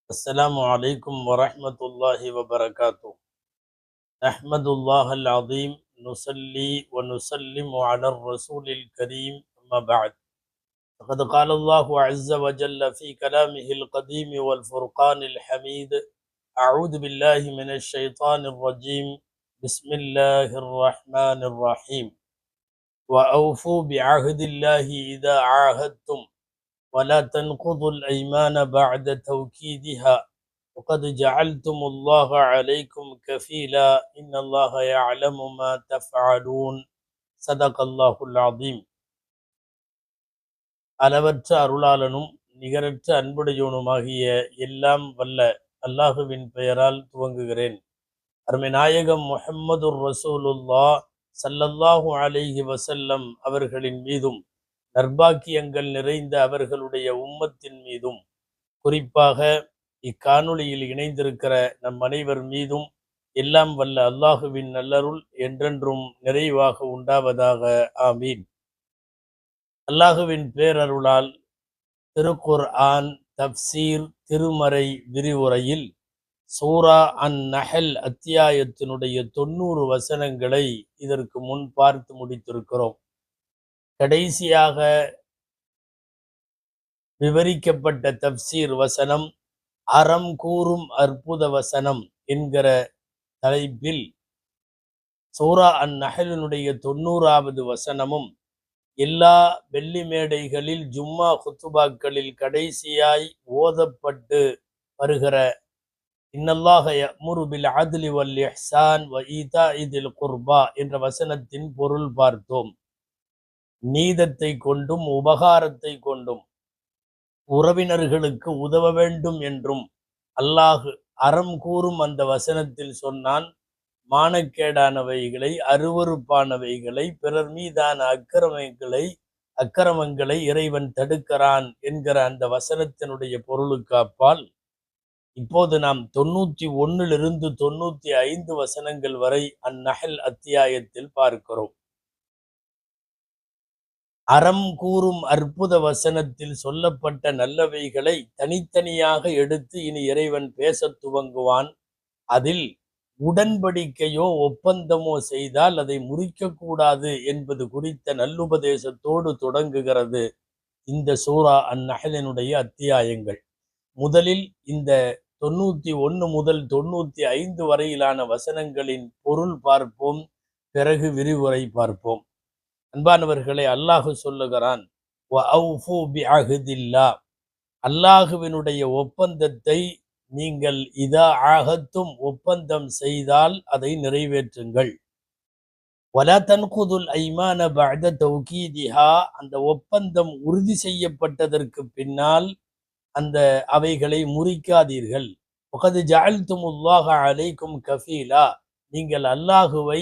السلام عليكم ورحمة الله وبركاته. نحمد الله العظيم، نصلي ونسلم على الرسول الكريم، أما بعد. فقد قال الله عز وجل في كلامه القديم والفرقان الحميد: أعوذ بالله من الشيطان الرجيم، بسم الله الرحمن الرحيم. وأوفوا بعهد الله إذا عاهدتم ولا تنقضوا الأيمان بعد توكيدها وقد جعلتم الله عليكم كفيلا إن الله يعلم ما تفعلون. صدق الله العظيم. அளவற்ற அருளாளனும் நிகரற்ற அன்புடையவனுமாகிய எல்லாம் வல்ல அல்லாஹுவின் பெயரால் துவங்குகிறேன். அருமை நாயகம் முஹம்மதுர் ரசூலுல்லாஹ் ஸல்லல்லாஹு அலைஹி வஸல்லம் அவர்களின் மீதும் நற்பாக்கியங்கள் நிறைந்த அவர்களுடைய உம்மத்தின் மீதும் குறிப்பாக இக்காணொளியில் இணைந்திருக்கிற நம் அனைவர் மீதும் எல்லாம் வல்ல அல்லாஹுவின் நல்லருள் என்றென்றும் நிறைவாக உண்டாவதாக. ஆமீன். அல்லாஹுவின் பேரருளால் திருக்குர்ஆன் தப்சீர் திருமறை விரிவுரையில் சூரா அன்-நஹல் அத்தியாயத்தினுடைய 90 வசனங்களை இதற்கு முன் பார்த்து முடித்திருக்கிறோம். கடைசியாக விவரிக்கப்பட்ட தப்சீர் வசனம் அறம் கூறும் அற்புத வசனம் என்கிற தலைப்பில் சூரா அன்-நஹலினுடைய 90வது வசனமும் எல்லா வெள்ளி மேடைகளில் ஜும்மா குத்துபாக்களில் கடைசியாய் ஓதப்பட்டு வருகிற இன்னல்லாஹ யஅ்முரு பில் அத்லி வல் இஹ்சான் வ ஈதாஇ தில் குர்பா என்ற வசனத்தின் பொருள் பார்த்தோம். நீதத்தை கொண்டும் உபகாரத்தை கொண்டும் உறவினர்களுக்கு உதவ வேண்டும் என்றும் அல்லாஹ் அறம் கூறும் அந்த வசனத்தில் சொன்னான். மானக்கேடானவைகளை, அருவருப்பானவைகளை, பிறர் மீதான அக்கிரமங்களை இறைவன் தடுக்கிறான் என்கிற அந்த வசனத்தினுடைய பொருளுக்கு அப்பால் இப்போது நாம் 91 95 வசனங்கள் வரை அந்நஹல் அத்தியாயத்தில் பார்க்கிறோம். அறம் கூறும் அற்புத வசனத்தில் சொல்லப்பட்ட நல்லவைகளை தனித்தனியாக எடுத்து இனி இறைவன் பேசத் துவங்குவான். அதில் உடன்படிக்கையோ ஒப்பந்தமோ செய்தால் அதை முறிக்கக்கூடாது என்பது குறித்த நல்லுபதேசத்தோடு தொடங்குகிறது இந்த சூரா அந்நஹலினுடைய அத்தியாயங்கள். முதலில் இந்த 91 முதல் 95 வரையிலான வசனங்களின் பொருள் பார்ப்போம், பிறகு விரிவுரை பார்ப்போம். அன்பானவர்களை, அல்லாஹு சொல்லுகிறான், வஅவ்ஃபு பிஅஹ்தில்லாஹ், அல்லாஹுவினுடைய ஒப்பந்தத்தை நீங்கள் இதா ஆகத்தும் ஒப்பந்தம் செய்தால் அதை நிறைவேற்றுங்கள். வலா தன்குதுல் ஐமான பஅத தௌகீதிஹா, அந்த ஒப்பந்தம் உறுதி செய்யப்பட்டதற்கு பின்னால் அந்த அவைகளை முறிக்காதீர்கள். வகத் ஜஅல்துமுல்லாஹ அலைக்கும் கஃபீலா, நீங்கள் அல்லாஹுவை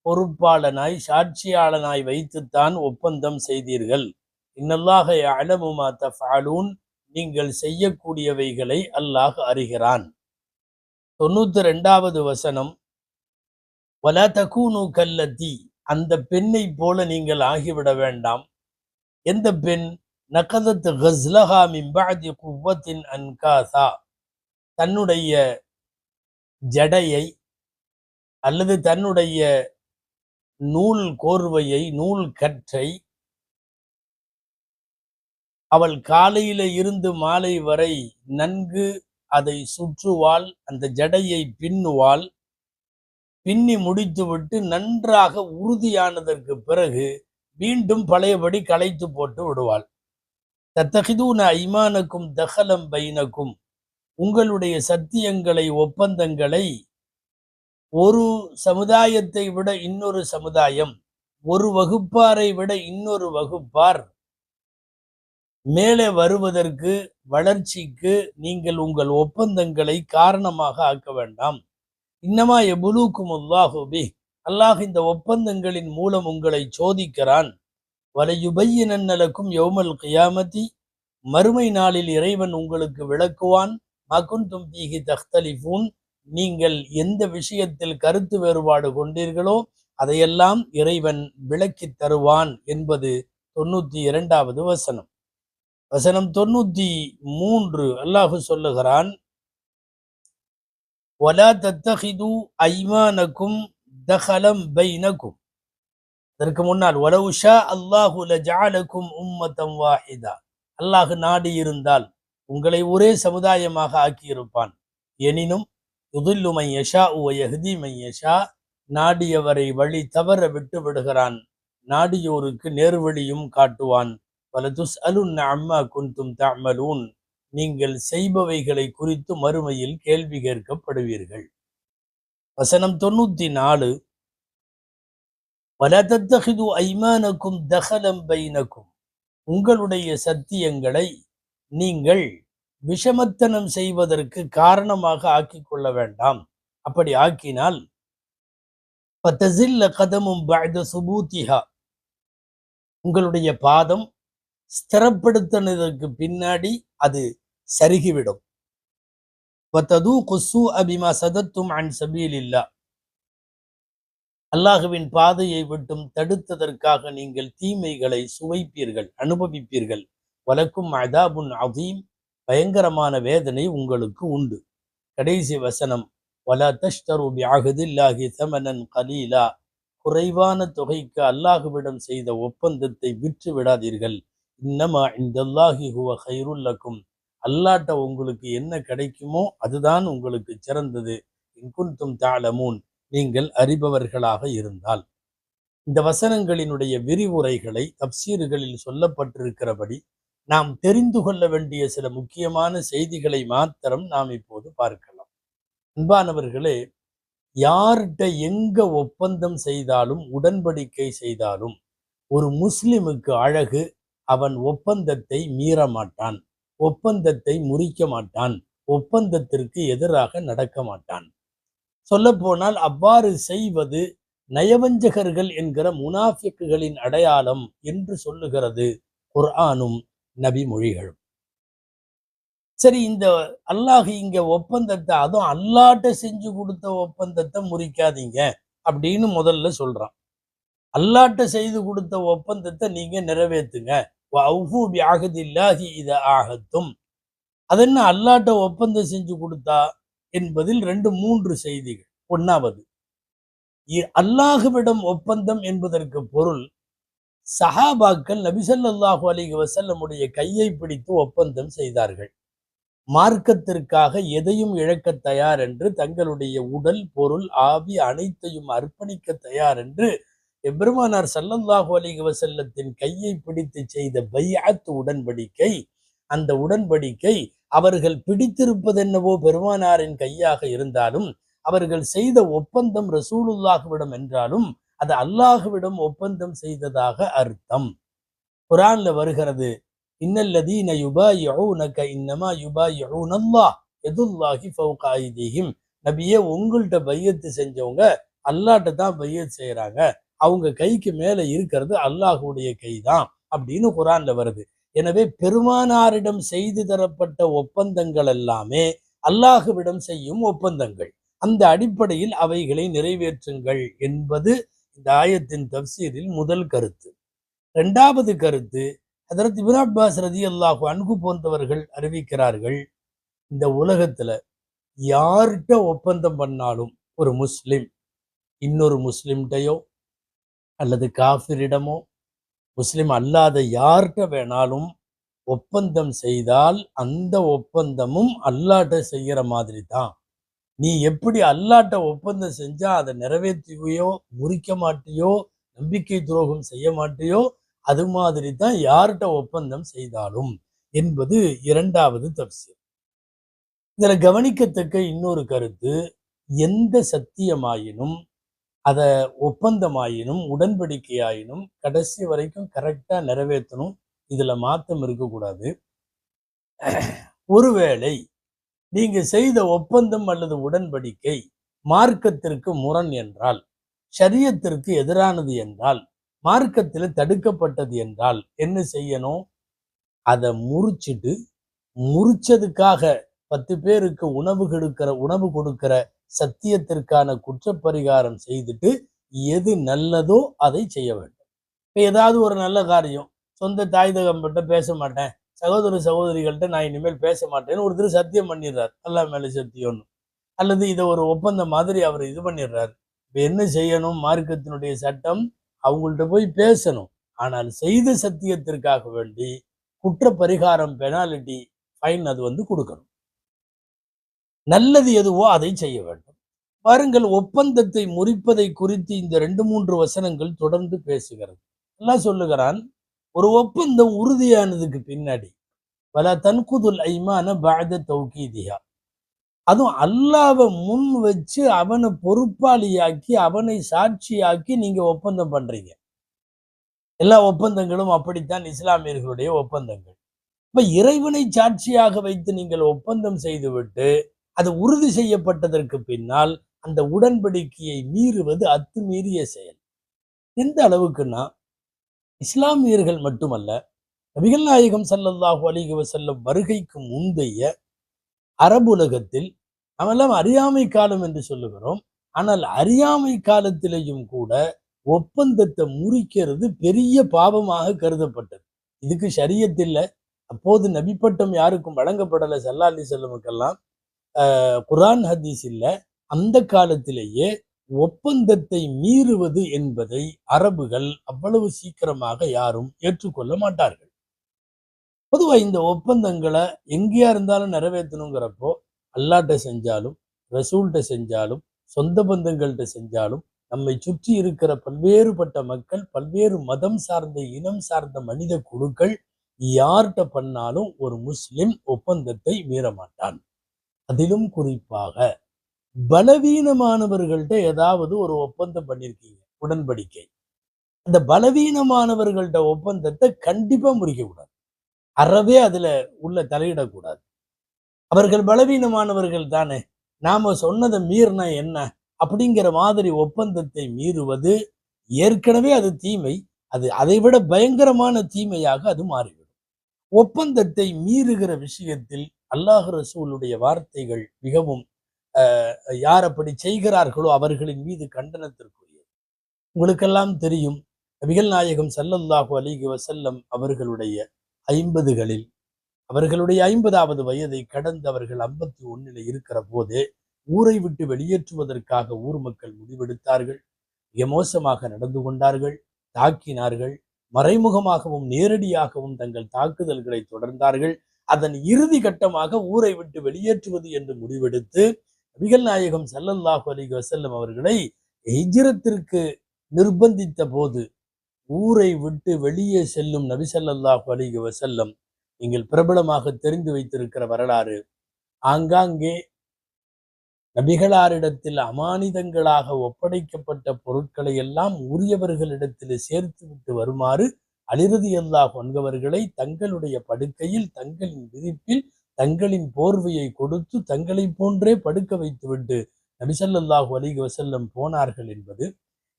பொறுப்பாளனாய் சாட்சியாளனாய் வைத்துத்தான் ஒப்பந்தம் செய்தீர்கள். இன்னல்லாஹ யஅலமு மா தஃஅலூன், நீங்கள் செய்யக்கூடியவைகளை அல்லாஹ் அறிகிறான். 92வது வசனம், வலா தகூனு கல்லதி, அந்த பெண்ணை போல நீங்கள் ஆகிவிட வேண்டாம். எந்த பெண்? நகதத் கஸ்லஹா மின் பஅதி குவ்வத்தின் அன்காசா, தன்னுடைய ஜடையை அல்லது தன்னுடைய நூல் கோர்வையை, நூல் கற்றை அவள் காலையில இருந்து மாலை வரை நன்கு அதை சுற்றுவாள், அந்த ஜடையை பின்னுவாள். பின்னி முடித்துவிட்டு நன்றாக உறுதியானதற்கு பிறகு மீண்டும் பழையபடி களைத்து போட்டு விடுவாள். தத்தகிதூன ஐமானக்கும் தஹலம் பைனக்கும், உங்களுடைய சத்தியங்களை, ஒப்பந்தங்களை ஒரு சமுதாயத்தை விட இன்னொரு சமுதாயம், ஒரு வகுப்பாரை விட இன்னொரு வகுப்பார் மேலே வருவதற்கு, வளர்ச்சிக்கு நீங்கள் உங்கள் ஒப்பந்தங்களை காரணமாக ஆக்க வேண்டாம். இன்னமா யபுலூக்குமுல்லாஹு பிஹ், அல்லாஹ் இந்த ஒப்பந்தங்களின் மூலம் உங்களை சோதிக்கிறான். வலயுபய்யினன்ன லக்கும் யௌமல் கியாமத்தி, மறுமை நாளில் இறைவன் உங்களுக்கு விளக்குவான். மா குன்தும் ஃபீஹி தக்தலிஃபூன், நீங்கள் எந்த விஷயத்தில் கருத்து வேறுபாடு கொண்டீர்களோ அதையெல்லாம் இறைவன் விளக்கித் தருவான் என்பது 92வது வசனம். வசனம் 93 அல்லாஹு சொல்லுகிறான், வலா தத்தஹிது ஐமானக்கும் தஹலம் பைனக்கும். அதற்கு முன்னால் வலவ் ஷா அல்லாஹு லஜஅலக்கும் உம்மத்தம் வாஹிதா. அல்லாஹ் நாடி இருந்தால் உங்களை ஒரே சமுதாயமாக ஆக்கியிருப்பான். எனினும் யுதில்லு மன் யஷாஉ வ யஹ்தி மன் யஷா, நாடியவரை வழி தவற விட்டு விடுகிறான், நாடியோருக்கு நேர்வழியும் காட்டுவான். வலதுஸ்அலுன்ன அம்மா குன்தும் தஅமலூன், நீங்கள் செய்பவைகளை குறித்து மறுமையில் கேள்வி கேட்கப்படுவீர்கள். வசனம் 94. வலா தத்தஹிது ஐமானக்கும் தஹலம் பைனக்கும், உங்களுடைய சத்தியங்களை நீங்கள் விஷமத்தனம் செய்வதற்கு காரணமாக ஆக்கிக் கொள்ள வேண்டாம். அப்படி ஆக்கினால் ஃபதஸில்ல கதமும் பஅத சுபூத்திஹா, உங்களுடைய பாதம் ஸ்திரப்படுத்தினதற்கு பின்னாடி அது சருகிவிடும். வததூகு ஸூஅ பிமா ஸதத்தும் அன் ஸபீலில்லாஹ், அல்லாஹுவின் பாதையை விட்டும் தடுத்ததற்காக நீங்கள் தீமைகளை சுவைப்பீர்கள், அனுபவிப்பீர்கள். வலக்கும் அதாபுன் அதீம், பயங்கரமான வேதனை உங்களுக்கு உண்டு. கடைசி வசனம், வலா தஷ்தரு பிஅஹதில்லாஹி தமனன் கலீலா, குறைவான தொகைக்கு அல்லாஹுவிடம் செய்த ஒப்பந்தத்தை விற்று விடாதீர்கள். இன்னமா இந்தல்லாஹி ஹுவ கைருல் லக்கும், அல்லாட்ட உங்களுக்கு என்ன கிடைக்குமோ அதுதான் உங்களுக்கு சிறந்தது. இன் குன்தும் தஅலமூன், நீங்கள் அறிபவர்களாக இருந்தால். இந்த வசனங்களினுடைய விரிவுரைகளை தப்சீர்களில் சொல்லப்பட்டிருக்கிறபடி நாம் தெரிந்து கொள்ள வேண்டிய சில முக்கியமான செய்திகளை மாத்திரம் நாம் இப்போது பார்க்கலாம். அன்பானவர்களே, யார்கிட்ட எங்க ஒப்பந்தம் செய்தாலும் உடன்படிக்கை செய்தாலும் ஒரு முஸ்லிமுக்கு அழகு, அவன் ஒப்பந்தத்தை மீற மாட்டான், ஒப்பந்தத்தை முறிக்க மாட்டான், ஒப்பந்தத்திற்கு எதிராக நடக்க மாட்டான். சொல்ல போனால் அவ்வாறு செய்வது நயவஞ்சகர்கள் என்கிற முனாஃபிக்குகளின் அடையாளம் என்று சொல்லுகிறது குர்ஆனும் நபி மொழிகளும். சரி, இந்த அல்லாஹ் இங்க ஒப்பந்தத்தை, அதுவும் அல்லாட்ட செஞ்சு கொடுத்த ஒப்பந்தத்தை முறிக்காதீங்க அப்படின்னு முதல்ல சொல்றான். அல்லாட்ட செய்து கொடுத்த ஒப்பந்தத்தை நீங்க நிறைவேற்றுங்க. வஅஃபூ பிஅஹதில்லாஹி இதா ஆஹத்தும், அதென்ன அல்லாட்ட ஒப்பந்தம் செஞ்சு கொடுத்தா என்பதில் 2-3 செய்திகள். ஒன்னாவது, அல்லாஹுவிடம் ஒப்பந்தம் என்பதற்கு பொருள், சஹாபாக்கள் நபி ஸல்லல்லாஹு அலைஹி வஸல்லமுடைய கையை பிடித்து ஒப்பந்தம் செய்தார்கள். மார்க்கத்திற்காக எதையும் இழக்க தயார் என்று, தங்களுடைய உடல், பொருள், ஆவி அனைத்தையும் அர்ப்பணிக்க தயார் என்று எபெருமானார் ஸல்லல்லாஹு அலைஹி வஸல்லத்தின் கையை பிடித்து செய்த பைஅத் உடன்படிக்கை. அந்த உடன்படிக்கை அவர்கள் பிடித்திருப்பதென்னவோ பெருமானாரின் கையாக இருந்தாலும், அவர்கள் செய்த ஒப்பந்தம் ரசூலுல்லாஹ்விடம் என்றாலும் அது அல்லாஹ்விடம் ஒப்பந்தம் செய்ததாக அர்த்தம். குர்ஆன்ல வருகிறது, இன்னல்லதீன யுபாயிஊனக இன்னமா யுபாயிஊனல்லாஹ் யதுல்லாஹி ஃபௌக ஐதீஹிம். நபியே, உங்கள்கிட்ட பையத்து செஞ்சவங்க அல்லாஹ்ட்ட தான் பையத் செய்யறாங்க, அவங்க கைக்கு மேல இருக்கிறது அல்லாஹ்வுடைய கைதான் அப்படின்னு குர்ஆன்ல வருது. எனவே பெருமானாரிடம் செய்து தரப்பட்ட ஒப்பந்தங்கள் எல்லாமே அல்லாஹுவிடம் செய்யும் ஒப்பந்தங்கள். அந்த அடிப்படையில் அவைகளை நிறைவேற்றுங்கள் என்பது இந்த ஆயத்தின் தப்சீரில் முதல் கருத்து. இரண்டாவது கருத்து, ஹதரத் இப்னு அப்பாஸ் ரலியல்லாஹு அன்ஹு போன்றவர்கள் அறிவிக்கிறார்கள், இந்த உலகத்துல யார்கிட்ட ஒப்பந்தம் பண்ணாலும் ஒரு முஸ்லிம் இன்னொரு முஸ்லிம்கிட்டயோ அல்லது காஃபிரிடமோ முஸ்லிம் அல்லாத யார்கிட்ட வேணாலும் ஒப்பந்தம் செய்தால் அந்த ஒப்பந்தமும் அல்லாட்ட செய்யற மாதிரி தான். நீ எப்படி அல்லாட்ட ஒப்பந்தம் செஞ்சா அதை நிறைவேற்றுவியோ, முறிக்க மாட்டியோ, நம்பிக்கை துரோகம் செய்ய மாட்டியோ, அது மாதிரி தான் யார்கிட்ட ஒப்பந்தம் செய்தாலும் என்பது இரண்டாவது தப்சீர். இதுல கவனிக்கத்தக்க இன்னொரு கருத்து, எந்த சத்தியமாயினும், அத ஒப்பந்தமாயினும், உடன்படிக்கையாயினும் கடைசி வரைக்கும் கரெக்டா நிறைவேற்றணும். இதுல மாற்றம் இருக்கக்கூடாது. ஒருவேளை நீங்க செய்த ஒப்பந்தம் அல்லது உடன்படிக்கை மார்க்கத்திற்கு முரண் என்றால், ஷரியத்திற்கு எதிரானது என்றால், மார்க்கத்தில் தடுக்கப்பட்டது என்றால் என்ன செய்யணும்? அதை முறிச்சிட்டு, முறிச்சதுக்காக 10 பேருக்கு உணவு கொடுக்கிற சத்தியத்திற்கான குற்றப்பரிகாரம் செய்துட்டு எது நல்லதோ அதை செய்ய வேண்டும். இப்போ ஏதாவது ஒரு நல்ல காரியம், சொந்த தாய் தகப்பன்கிட்ட பேச மாட்டேன், சகோதர சகோதரிகள்கிட்ட நான் இனிமேல் பேச மாட்டேன்னு ஒருத்தர் சத்தியம் பண்ணிடுறார், அல்லாஹ் மேல சத்தியம்னு. அல்லது இதை ஒரு ஒப்பந்தம் மாதிரி அவர் இது பண்ணிடுறாரு. இப்ப என்ன செய்யணும்? மார்க்கத்தினுடைய சட்டம் அவங்கள்ட்ட போய் பேசணும். ஆனால் செய்த சத்தியத்திற்காக வேண்டி குற்ற பரிகாரம், பெனாலிட்டி, ஃபைன் அது கொடுக்கணும். நல்லது எதுவோ அதை செய்ய வேண்டும். பாருங்கள், ஒப்பந்தத்தை முறிப்பதை குறித்து இந்த 2, 3 வசனங்கள் தொடர்ந்து பேசுகிறது. எல்லாம் சொல்லுகிறான், ஒரு ஒப்பந்தம் உறுதியானதுக்கு பின்னாடி வலா தன்குதுல் ஐமான பஅத தௌகீதிஹா, அதுவும் அல்லாஹ்வை முன் வச்சு அவனை பொறுப்பாளியாக்கி அவனை சாட்சியாக்கி நீங்க ஒப்பந்தம் பண்றீங்க. எல்லா ஒப்பந்தங்களும் அப்படித்தான் இஸ்லாமியர்களுடைய ஒப்பந்தங்கள். இப்ப இறைவனை சாட்சியாக வைத்து நீங்கள் ஒப்பந்தம் செய்துவிட்டு அது உறுதி செய்யப்பட்டதற்கு பின்னால் அந்த உடன்படிக்கையை மீறுவது அத்துமீறிய செயல். எந்த அளவுக்குன்னா, இஸ்லாமியர்கள் மட்டுமல்ல, நபிகள் நாயகம் ஸல்லல்லாஹு அலைஹி வஸல்லம் வருகைக்கு முந்தைய அரபுலகத்தில் நாமெல்லாம் அறியாமை காலம் என்று சொல்லுகிறோம். ஆனால் அறியாமை காலத்திலேயும் கூட ஒப்பந்தத்தை முறிக்கிறது பெரிய பாவமாக கருதப்பட்டது. இதுக்கு ஷரியத்தில் அப்போது நபிப்பட்டம் யாருக்கும் வழங்கப்படலை. ஸல்லல்லாஹு அலைஹி வஸல்லமுக்கெல்லாம் குர்ஆன் ஹதீஸ் இல்ல. அந்த காலத்திலேயே ஒப்பந்தத்தை மீறுவது என்பதை அரபுகள் அவ்வளவு சீக்கிரமாக யாரும் ஏற்றுக்கொள்ள மாட்டார்கள். பொதுவா இந்த ஒப்பந்தங்களை எங்கேயா இருந்தாலும் நிறைவேற்றணுங்கிறப்போ அல்லாஹ்ட்ட செஞ்சாலும், ரசூல்கிட்ட செஞ்சாலும், சொந்த பந்தங்கள்கிட்ட செஞ்சாலும், நம்மை சுற்றி இருக்கிற பல்வேறுபட்ட மக்கள், பல்வேறு மதம் சார்ந்த, இனம் சார்ந்த மனித குழுக்கள் யார்கிட்ட பண்ணாலும் ஒரு முஸ்லிம் ஒப்பந்தத்தை மீற மாட்டான். அதிலும் குறிப்பாக பலவீனமானவர்கள்ட்ட ஏதாவது ஒரு ஒப்பந்தம் பண்ணியிருக்கீங்க, உடன்படிக்கை. அந்த பலவீனமானவர்கள்ட்ட ஒப்பந்தத்தை கண்டிப்பா முறிக்க கூடாது. அறவே அதுல உள்ள தலையிடக்கூடாது. அவர்கள் பலவீனமானவர்கள் தானே, நாம சொன்னதை மீறினா என்ன அப்படிங்கிற மாதிரி ஒப்பந்தத்தை மீறுவது ஏற்கனவே அது தீமை. அது அதைவிட பயங்கரமான தீமையாக அது மாறிவிடும். ஒப்பந்தத்தை மீறுகிற விஷயத்தில் அல்லாஹ் ரசூலுடைய வார்த்தைகள் மிகவும் யார் அப்படி செய்கிறார்களோ அவர்களின் மீது கண்டனத்திற்குரியது. உங்களுக்கெல்லாம் தெரியும், நபிகள் நாயகம் ஸல்லல்லாஹு அலைஹி வஸல்லம் அவர்களுடைய 50களில், அவர்களுடைய 50வது வயதை கடந்து அவர்கள் 51 இருக்கிற போதே ஊரை விட்டு வெளியேற்றுவதற்காக ஊர் மக்கள் முடிவெடுத்தார்கள். மிக மோசமாக நடந்து கொண்டார்கள், தாக்கினார்கள். மறைமுகமாகவும் நேரடியாகவும் தங்கள் தாக்குதல்களை தொடர்ந்தார்கள். அதன் இறுதி கட்டமாக ஊரை விட்டு வெளியேற்றுவது என்று முடிவெடுத்து நபிகள் நாயகம் ஸல்லல்லாஹு அலைஹி வஸல்லம் அவர்களை ஹிஜ்ரத்திற்கு நிர்பந்தித்த போது ஊரை விட்டு வெளியே செல்லும் நபி ஸல்லல்லாஹு அலைஹி வஸல்லம், நீங்கள் பிரபலமாக தெரிந்து வைத்திருக்கிற வரலாறு, ஆங்காங்கே நபிகளாரிடத்தில் அமானிதங்களாக ஒப்படைக்கப்பட்ட பொருட்களை எல்லாம் உரியவர்களிடத்தில் சேர்த்து விட்டு வருமாறு அலி ரலியல்லாஹு அன்ஹு அவர்களை தங்களுடைய படுக்கையில், தங்களின் விரிப்பில், தங்களின் போர்வையை கொடுத்து தங்களை போன்றே படுக்க வைத்துவிட்டு நபி ஸல்லல்லாஹு அலைஹி வஸல்லம் போனார்கள் என்பது,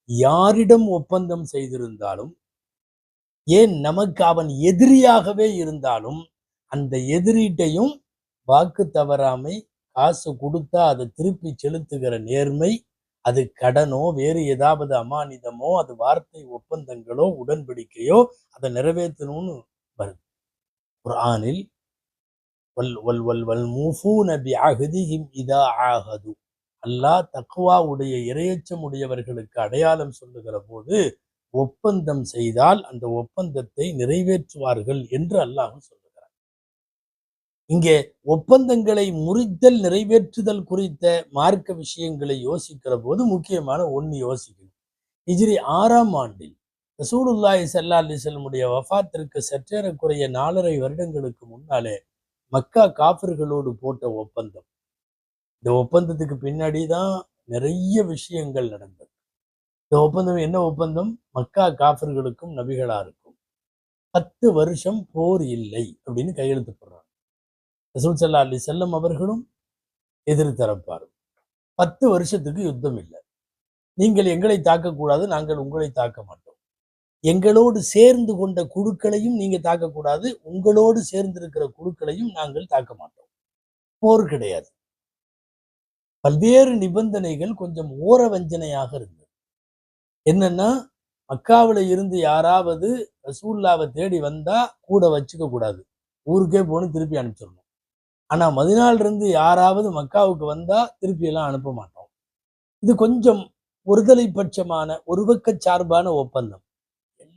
யாரிடம் ஒப்பந்தம் செய்திருந்தாலும், ஏன் நமக்கு அவன் எதிரியாகவே இருந்தாலும், அந்த எதிரிட்டையும் வாக்கு தவறாமை, காசு கொடுத்தா அதை திருப்பி செலுத்துகிற நேர்மை, அது கடனோ வேறு ஏதாவது அமானிதமோ, அது வார்த்தை ஒப்பந்தங்களோ உடன்படிக்கையோ, அதை நிறைவேற்றணும்னு வருது. குர்ஆனில் வல் வல் வல் வல் மூஃபூன பிஅஹ்திஹிம் இதா ஆஹது, அல்லாஹ் தக்வாவுடைய இறையச்சம் உடையவர்களுக்கு அடையாளம் சொல்லுகிற போது ஒப்பந்தம் செய்தால் அந்த ஒப்பந்தத்தை நிறைவேற்றுவார்கள் என்று அல்லாஹ் சொல்லுகிறார். இங்கே ஒப்பந்தங்களை முறித்தல், நிறைவேற்றுதல் குறித்த மார்க்க விஷயங்களை யோசிக்கிற போது முக்கியமான ஒன்று யோசிக்கணும். ஹிஜ்ரி 6ஆம் ஆண்டில் ரசூலுல்லாஹி ஸல்லல்லாஹு அலைஹி வஸல்லமுடைய வஃபாத்திற்கு சற்றேறக்குறைய 4½ வருடங்களுக்கு முன்னாலே மக்கா காஃபிர்களோடு போட்ட ஒப்பந்தம். இந்த ஒப்பந்தத்துக்கு பின்னாடி தான் நிறைய விஷயங்கள் நடந்தது. இந்த ஒப்பந்தம் என்ன ஒப்பந்தம்? மக்கா காஃபிர்களுக்கும் நபிகளாருக்கும் 10 வருஷம் போர் இல்லை அப்படின்னு கையெழுத்து போடுறாங்க. ரசூல் ஸல்லல்லாஹு அலைஹி வஸல்லம் அவர்களும் எதிர்த்தரப்பாரும் 10 வருஷத்துக்கு யுத்தம் இல்லை. நீங்கள் எங்களை தாக்கக்கூடாது, நாங்கள் உங்களை தாக்க மாட்டோம். எங்களோடு சேர்ந்து கொண்ட குழுக்களையும் நீங்க தாக்கக்கூடாது, உங்களோடு சேர்ந்திருக்கிற குழுக்களையும் நாங்கள் தாக்க மாட்டோம். போர் கிடையாது. பல்வேறு நிபந்தனைகள் கொஞ்சம் ஓர வஞ்சனையாக இருந்தது. என்னன்னா, மக்காவில இருந்து யாராவது ரசூலுல்லாவை தேடி வந்தா கூட வச்சுக்க கூடாது, ஊருக்கே போன்னு திருப்பி அனுப்பிச்சிடணும். ஆனா மதினால இருந்து யாராவது மக்காவுக்கு வந்தா திருப்பி எல்லாம் அனுப்ப மாட்டோம். இது கொஞ்சம் ஒருதலை பட்சமான ஒருபக்க சார்பான ஒப்பந்தம்.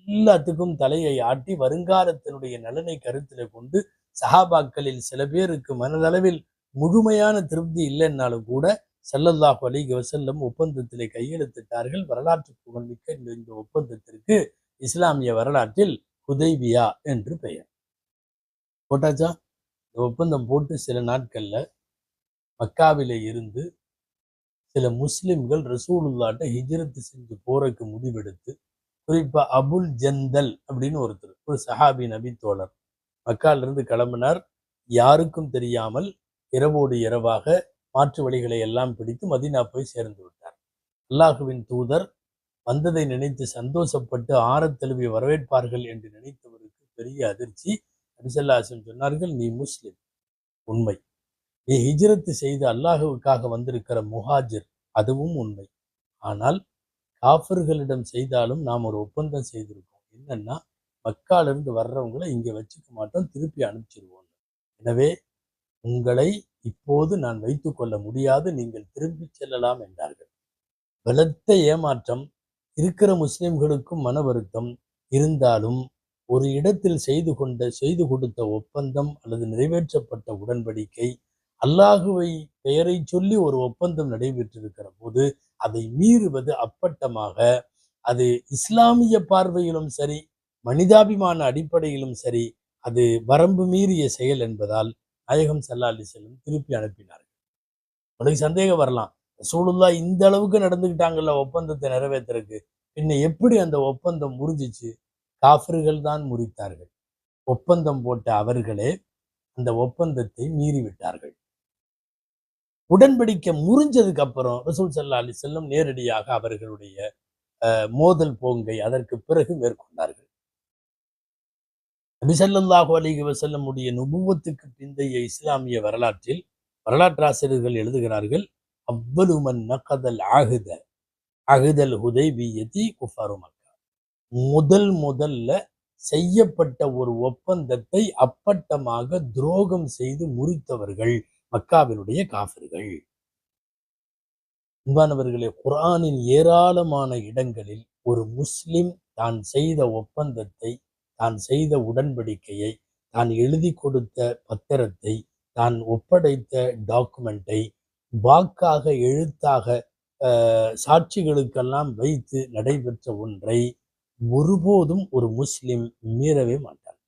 எல்லாத்துக்கும் தலையை ஆட்டி வருங்காலத்தினுடைய நலனை கருத்தில் கொண்டு சஹாபாக்களில் சில பேருக்கு மனதளவில் முழுமையான திருப்தி இல்லைன்னாலும் கூட ஸல்லல்லாஹு அலைஹி வஸல்லம் ஒப்பந்தத்திலே கையெழுத்திட்டார்கள். வரலாற்று புகழ்மிக்க இந்த ஒப்பந்தத்திற்கு இஸ்லாமிய வரலாற்றில் ஹுதைபியா என்று பெயர். போட்டாச்சா? இந்த ஒப்பந்தம் போட்டு சில நாட்கள்ல மக்காவிலே இருந்து சில முஸ்லிம்கள் ரசூலுல்லாட்ட ஹிஜ்ரத் செஞ்சு போறதுக்கு முடிவெடுத்து, குறிப்பா அபுல் ஜந்தல் அப்படின்னு ஒருத்தர், ஒரு சஹாபி நபி தோழர் மக்கால இருந்து கிளம்பினார். யாருக்கும் தெரியாமல் இரவோடு இரவாக மாற்று வழிகளை எல்லாம் பிடித்து மதீனா போய் சேர்ந்து விட்டார். அல்லாஹுவின் தூதர் வந்ததை நினைத்து சந்தோஷப்பட்டு ஆறத் தழுவி வரவேற்பார்கள் என்று நினைத்தவருக்கு பெரிய அதிர்ச்சி. நபி ஸல்லல்லாஹு அலைஹி வஸல்லம் சொன்னார்கள், நீ முஸ்லிம், உண்மை. நீ ஹிஜ்ரத் செய்து அல்லாஹுவுக்காக வந்திருக்கிற முஹாஜிர், அதுவும் உண்மை. ஆனால் காஃபிர்களிடம் செய்தாலும் நாம் ஒரு ஒப்பந்தம் செய்திருக்கோம். என்னன்னா, மக்கால இருந்து வர்றவங்களை இங்க வச்சுக்க மாட்டோம், திருப்பி அனுப்பிச்சிருவோம். எனவே உங்களை இப்போது நான் வைத்துக் கொள்ள முடியாது, நீங்கள் திரும்பி செல்லலாம் என்றார்கள். பலத்த ஏமாற்றம், இருக்கிற முஸ்லிம்களுக்கும் மன வருத்தம் இருந்தாலும் ஒரு இடத்தில் செய்து கொடுத்த ஒப்பந்தம் அல்லது நிறைவேற்றப்பட்ட உடன்படிக்கை, அல்லாஹுவை பெயரை சொல்லி ஒரு ஒப்பந்தம் நடைபெற்றிருக்கிற போது அதை மீறுவது அப்பட்டமாக, அது இஸ்லாமிய பார்வையிலும் சரி, மனிதாபிமான அடிப்படையிலும் சரி, அது வரம்பு மீறிய செயல் என்பதால் நாயகம் ஸல்லல்லாஹு அலைஹி வஸல்லம் திருப்பி அனுப்பினார்கள். உனக்கு சந்தேகம் வரலாம், ரசூலுல்லாஹ் இந்த அளவுக்கு நடந்துக்கிட்டாங்கல்ல ஒப்பந்தத்தை நிறைவேற்றுறதுக்கு, பின்ன எப்படி அந்த ஒப்பந்தம் முறிஞ்சிச்சு? காஃபிர்கள் தான் முறித்தார்கள். ஒப்பந்தம் போட்ட அவர்களே அந்த ஒப்பந்தத்தை மீறிவிட்டார்கள். உடன்படிக்கை முறிஞ்சதுக்கு அப்புறம் ரசூல் ஸல்லல்லாஹு அலைஹி வஸல்லம் நேரடியாக அவர்களுடைய மோதல் போங்கை அதற்கு பிறகு மேற்கொண்டார்கள். நபி ஸல்லல்லாஹு அலைஹி வஸல்லம் உடைய நுபுவத்துக்கு பிந்தைய இஸ்லாமிய வரலாற்றில் வரலாற்றாசிரியர்கள் எழுதுகிறார்கள், அவ்வலு மன் நகதல் அஹ்தல் ஹுதைபிய்யதி குஃபாரு மக்கா. முதல்ல செய்யப்பட்ட ஒரு ஒப்பந்தத்தை அப்பட்டமாக துரோகம் செய்து முறித்தவர்கள் மக்காவினுடைய காஃபிர்கள். அன்பானவர்களே, குர்ஆனின் ஏராளமான இடங்களில் ஒரு முஸ்லிம் தான் செய்த ஒப்பந்தத்தை, தான் செய்த உடன்படிக்கையை, தான் எழுதி கொடுத்த பத்திரத்தை, தான் ஒப்படைத்த டாக்குமெண்டை வாக்காக எழுத்தாக சாட்சிகளுக்கெல்லாம் வைத்து நடைபெற்ற ஒன்றை ஒருபோதும் ஒரு முஸ்லிம் மீறவே மாட்டார்.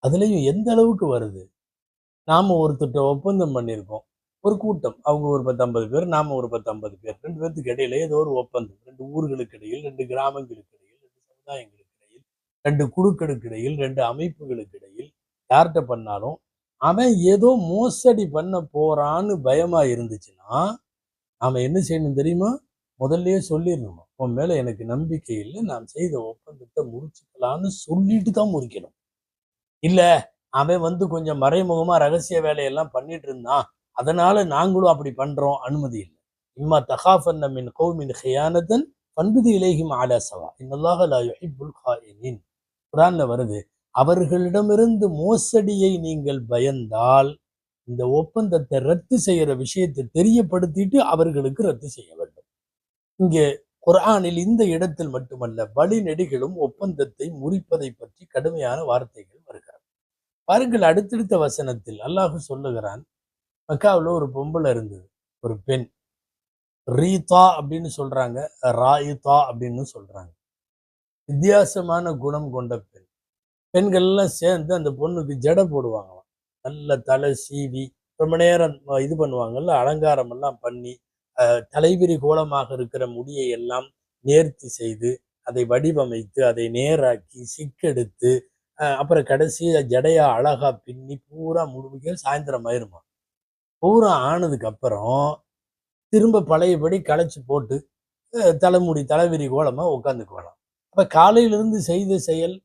அதுலயும் எந்த அளவுக்கு வருது? நாம ஒருத்தட்ட ஒப்பந்தம் பண்ணியிருக்கோம், ஒரு கூட்டம், அவங்க ஒரு 10-50 பேர், நாம ஒரு 10-50 பேர், 2 பேர்த்துக்கு இடையில ஏதோ ஒரு ஒப்பந்தம், 2 ஊர்களுக்கு இடையில், 2 கிராமங்களுக்கு இடையில், 2 சமுதாயங்களுக்கு இடையில், 2 குழுக்களுக்கு இடையில், 2 அமைப்புகளுக்கு இடையில், யார்கிட்ட பண்ணாலும் அவன் ஏதோ மோசடி பண்ண போறான்னு பயமா இருந்துச்சுன்னா நாம என்ன செய்யணும் தெரியுமா? முதல்லயே சொல்லிடணும், உன் மேல எனக்கு நம்பிக்கை இல்லை, நான் செய்த ஒப்பந்தத்தை முறிச்சுக்கலான்னு சொல்லிட்டு தான் முறிக்கணும். இல்ல, அவன் கொஞ்சம் மறைமுகமா ரகசிய வேலையெல்லாம் பண்ணிட்டு இருந்தான், அதனால நாங்களும் அப்படி பண்றோம், அனுமதி இல்லை. இம்மா தகாஃபன்ன மின் கௌமின் ஹியானத்தன் ஃபன்பிது இலைஹிம் அலா ஸவா இன்னல்லாஹ லா யுஹிப்புல் காயினின். குர்ஆன்ல வருது, அவர்களிடமிருந்து மோசடியை நீங்கள் பயந்தால் இந்த ஒப்பந்தத்தை ரத்து செய்யற விஷயத்தை தெரியப்படுத்திட்டு அவர்களுக்கு ரத்து செய்ய வேண்டும். இங்கே குர்ஆனில் இந்த இடத்தில் மட்டுமல்ல, வழிநெடுகிலும் ஒப்பந்தத்தை முறிப்பதை பற்றி கடுமையான வார்த்தைகள் வருகிறது. பாருங்கள், அடுத்தடுத்த வசனத்தில் அல்லாஹ் சொல்லுகிறான், மக்காவில் ஒரு பொம்பளை இருந்தது, ஒரு பெண், ரீதா அப்படின்னு சொல்றாங்க, ராயிதா அப்படின்னு சொல்றாங்க. வித்தியாசமான குணம் கொண்ட பெண். பெண்கள் எல்லாம் சேர்ந்து அந்த பொண்ணுக்கு ஜடை போடுவாங்களாம். நல்ல தலை சீவி ரொம்ப நேரம் இது பண்ணுவாங்கல்ல, அலங்காரம் எல்லாம் பண்ணி தலைவிரி கோலமாக இருக்கிற முடியை எல்லாம் நேர்த்தி செய்து அதை வடிவமைத்து அதை நேராக்கி சிக்கெடுத்து அப்புறம் கடைசியா ஜடையா அழகா பின்னி பூரா முழுமைக்க சாயந்தரம் ஆயிருமா. பூரா ஆனதுக்கு அப்புறம் திரும்ப பழையபடி களைச்சு போட்டு தலைமுடி தலைவிரி கோலமா உட்காந்துக்குவாளாம். அப்ப காலையிலிருந்து செய்த செயல்,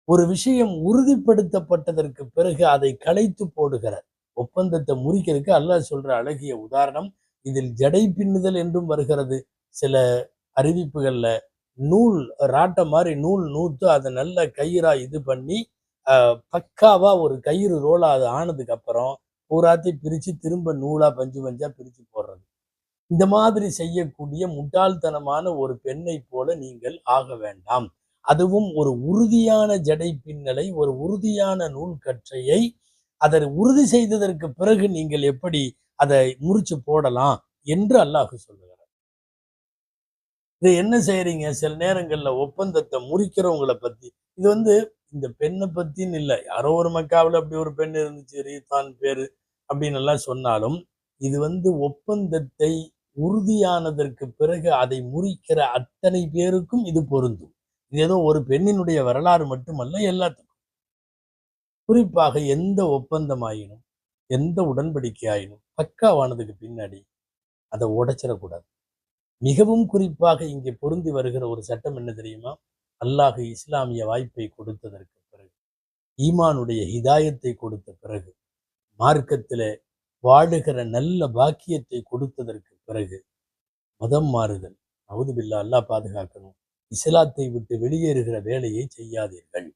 ஒரு விஷயம் உறுதிப்படுத்தப்பட்டதற்கு பிறகு அதை களைத்து போடுகிற ஒப்பந்தத்தை முறிக்கிறதுக்கு அல்லாஹ் சொல்ற அழகிய உதாரணம் இதில் ஜடை பின்னுதல் என்றும் வருகிறது. சில அறிவிப்புகள்ல நூல் ராட்டை மாதிரி நூல் நூத்து அதை நல்ல கயிறா இது பண்ணி பக்காவா ஒரு கயிறு ரோலா அது ஆனதுக்கு அப்புறம் பூராத்தையும் பிரிச்சு திரும்ப நூலா பஞ்சு பஞ்சா பிரிச்சு போடுறது. இந்த மாதிரி செய்யக்கூடிய முட்டாள்தனமான ஒரு பெண்ணை போல நீங்கள் ஆக வேண்டாம். அதுவும் ஒரு உறுதியான ஜடை பின்னலை, ஒரு உறுதியான நூல் கற்றையை அதை உறுதி செய்ததற்கு பிறகு நீங்கள் எப்படி அதை முறிச்சு போடலாம் என்று அல்லாஹ் சொல்லுகிறார். இதை என்ன செய்யறீங்க? சில நேரங்கள்ல ஒப்பந்தத்தை முறிக்கிறவங்களை பத்தி இது இந்த பெண்ணை பத்தின்னு இல்லை, யாரோ ஒரு மக்காவில் அப்படி ஒரு பெண் இருந்துச்சு, ரீதான் பேரு அப்படின்னு எல்லாம் சொன்னாலும் இது ஒப்பந்தத்தை உறுதியானதற்கு பிறகு அதை முறிக்கிற அத்தனை பேருக்கும் இது பொருந்தும். இது ஏதோ ஒரு பெண்ணினுடைய வரலாறு மட்டுமல்ல, எல்லாத்துக்கும். குறிப்பாக எந்த ஒப்பந்தமாயினும் எந்த உடன்படிக்கை ஆயினும் பக்காவானதுக்கு பின்னாடி அதை உடைச்சிடக்கூடாது. மிகவும் குறிப்பாக இங்கே பொருந்தி வருகிற ஒரு சட்டம் என்ன தெரியுமா? அல்லாஹ் இஸ்லாமிய வாய்ப்பை கொடுத்ததற்கு பிறகு, ஈமானுடைய ஹிதாயத்தை கொடுத்த பிறகு, மார்க்கத்திலே வாழுகிற நல்ல பாக்கியத்தை கொடுத்ததற்கு பிறகு மதம் மாறுதல், நவுதுபில்லா, அல்லாஹ் பாதுகாக்கணும், இஸ்லாத்தை விட்டு வெளியேறுகிற வேலையை செய்யாதீர்கள்.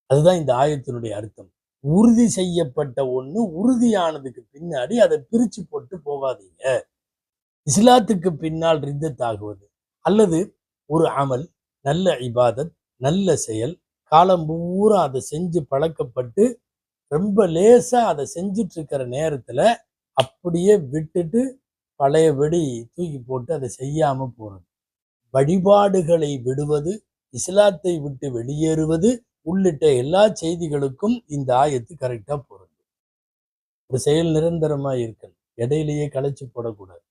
அதுதான் இந்த ஆயத்தினுடைய அர்த்தம். உறுதி செய்யப்பட்ட ஒண்ணு உறுதியானதுக்கு பின்னாடி அதை பிரிச்சு போட்டு போகாதீங்க. இஸ்லாத்துக்கு பின்னால் ரித்தத்தாகுவது அல்லது ஒரு அமல், நல்ல இபாதத், நல்ல செயல், காலம் பூரா அதை செஞ்சு பழக்கப்பட்டு ரொம்ப லேசா அதை செஞ்சிட்டு இருக்கிற நேரத்துல அப்படியே விட்டுட்டு பழையபடி தூக்கி போட்டு அதை செய்யாம போறது, வழிபாடுகளை விடுவது, இஸ்லாத்தை விட்டு வெளியேறுவது உள்ளிட்ட எல்லா செய்திகளுக்கும் இந்த ஆயத்து கரெக்டா போறது. ஒரு செயல் நிரந்தரமா இருக்கணும், இடையிலேயே களைச்சு போடக்கூடாது.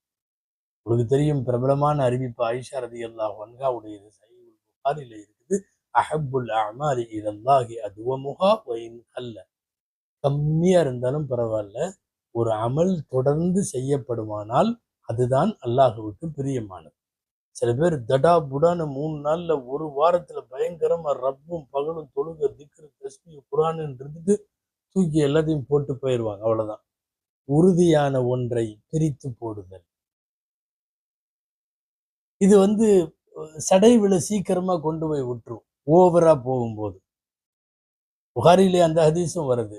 உங்களுக்கு தெரியும், பிரபலமான அறிவிப்பு ஆயிஷா ரலியல்லாஹு அன்ஹாவுடையது, சஹீஹுல் புகாரில இருக்குது. அஹப்புல் அஅமாலி இலல்லாஹி அதுவமுஹா வ இன் கல்ல. கம்மியா இருந்தாலும் பரவாயில்ல, ஒரு அமல் தொடர்ந்து செய்யப்படுமானால் அதுதான் அல்லாஹுவுக்கு பிரியமானது. சில பேர் தடா புடான 3 நாள்ல 1 வாரத்துல பயங்கரமா ரப்பும் பகலும் தொழுக திக்ரு தஸ்பீஹ் குர்ஆன் இருந்துட்டு தூக்கி எல்லாத்தையும் போட்டு போயிடுவாங்க. அவ்வளவுதான். உறுதியான ஒன்றை பிரித்து போடுதல், இது சடைவில சீக்கிரமா கொண்டு போய் விட்டுரும் ஓவரா போகும்போது. புகாரிலே அந்த ஹதீஸும் வருது,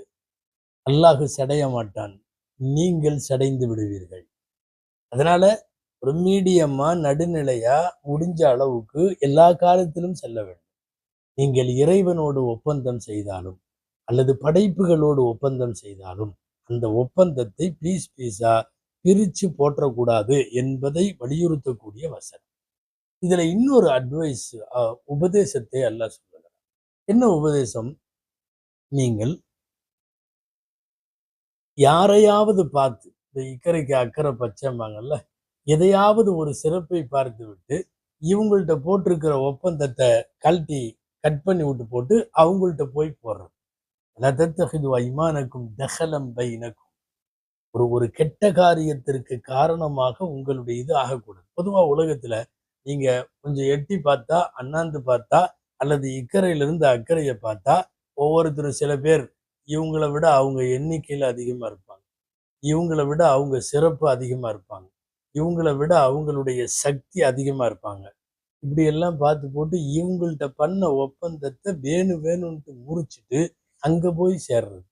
அல்லாஹ் சடைய மாட்டான், நீங்கள் சடைந்து விடுவீர்கள். அதனால ஒரு மீடியமா நடுநிலையா முடிஞ்ச அளவுக்கு எல்லா காலத்திலும் செல்ல வேண்டும். நீங்கள் இறைவனோடு ஒப்பந்தம் செய்தாலும் அல்லது படைப்புகளோடு ஒப்பந்தம் செய்தாலும் அந்த ஒப்பந்தத்தை பீஸ் பீஸா பிரிச்சு போற்றக்கூடாது என்பதை வலியுறுத்தக்கூடிய வசனம். இதுல இன்னொரு அட்வைஸ், உபதேசத்தை அல்லாஹ் சொல்லுகிறார். என்ன உபதேசம்? நீங்கள் யாரையாவது பார்த்து, இந்த இக்கரைக்கு அக்கறை பச்சைம்பாங்கல்ல, எதையாவது ஒரு சிறப்பை பார்த்து விட்டு இவங்கள்ட்ட போட்டிருக்கிற ஒப்பந்தத்தை கழட்டி கட் பண்ணி விட்டு போட்டு அவங்கள்ட்ட போய் போடுறது. ஐமானக்கும் தஹலம் பைனக்கும், ஒரு கெட்ட காரியத்திற்கு காரணமாக உங்களுடைய இது ஆகக்கூடாது. பொதுவா உலகத்துல நீங்க கொஞ்சம் எட்டி பார்த்தா, அண்ணாந்து பார்த்தா, அல்லது இக்கரையிலிருந்து அக்கறையை பார்த்தா, ஒவ்வொருத்தரும் சில பேர் இவங்களை விட அவங்க எண்ணிக்கையில அதிகமா இருப்பாங்க, இவங்களை விட அவங்க சிறப்பு அதிகமா இருப்பாங்க, இவங்களை விட அவங்களுடைய சக்தி அதிகமா இருப்பாங்க. இப்படி எல்லாம் பார்த்து போட்டு இவங்கள்ட்ட பண்ண ஒப்பந்தத்தை வேணும்ட்டு முறிச்சிட்டு அங்க போய் சேர்றது,